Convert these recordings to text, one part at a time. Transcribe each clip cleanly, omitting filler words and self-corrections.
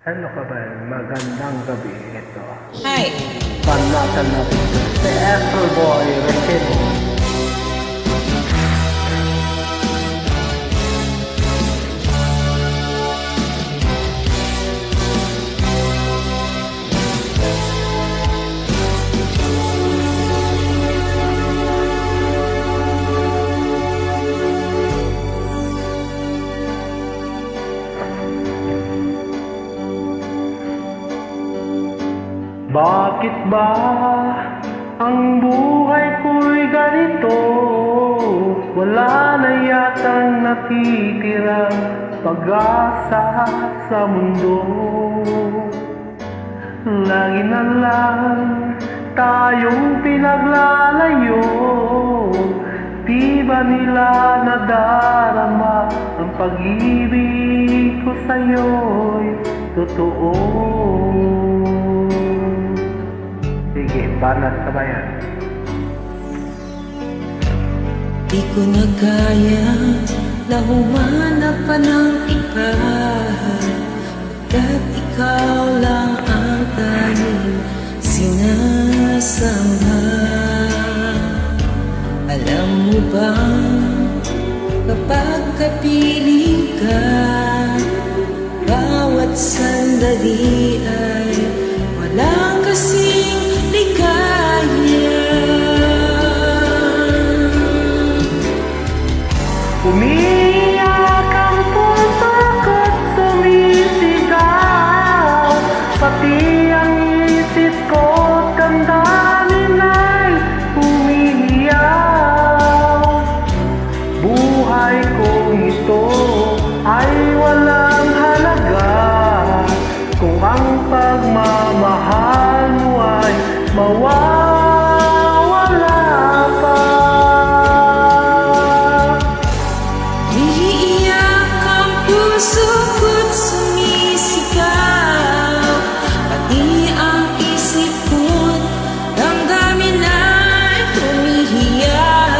Ano ka ba? Magandang gabi ito. Hi! Panatan natin si Astro Boy Recebo. Bakit ba ang buhay ko'y ganito? Wala na yatang natitirang pag-asa sa mundo. Lagi na lang tayong pinaglalayo. Di ba nila nadarama ang pag-ibig ko sa'yo'y totoo? Sige, banat ka ba yan? Di ko na kaya na humanap pa ng iba, pagkat ikaw lang ang tanging sinasama. Alam mo ba, kapag kapiling ka, bawat sandali ay walang kasing ligaya. Umiiyak ang puso ko't sumisigaw, pati ang isip ko't damdamin ay umiiyak. Buhay kong ito ay walang halaga kung ang pagmamahal mo ay mawawala pa. Umiiyak ang puso ko't sumisigaw, pati ang isip ko't damdamin ay umiiyak.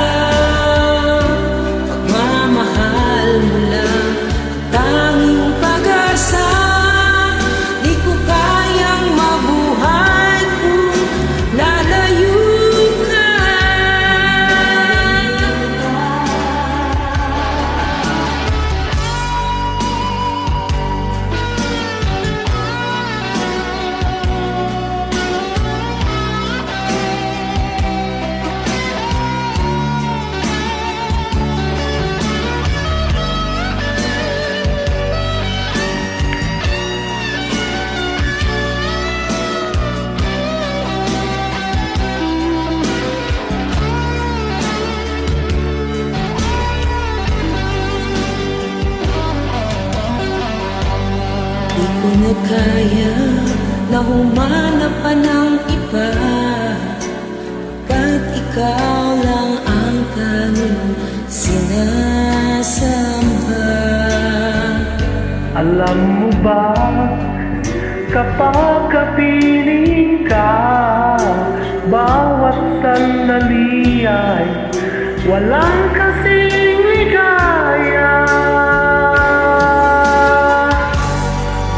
Pagmamahal mo lang ang tanging pag-asa. Di ko kayang mabuhay kung lalayo ka. Di ko na kaya na humanap pa ng iba, pagkat ikaw lang ang tanging sinasamba. Alam mo ba, kapag kapiling ka, bawat sandali ay walang kasing ligaya.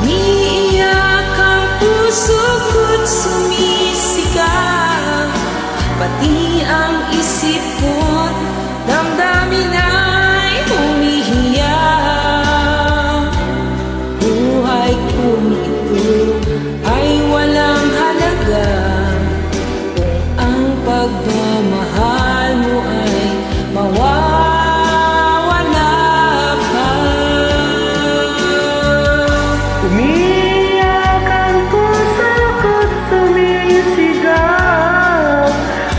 Umiiyak ang puso ko't sumisigaw, pati ang isip ko't damdamin ay umiiyak. Buhay kong ito ay walang halaga kung ang pagmamahal mo ay mawawala pa. Umiiyak ang puso ko't sumisigaw,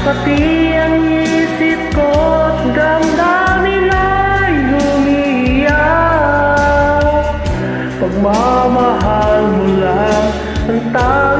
pati ang isip ko't damdamin ay umiiyak. Pagmamahal mo lang ang tanging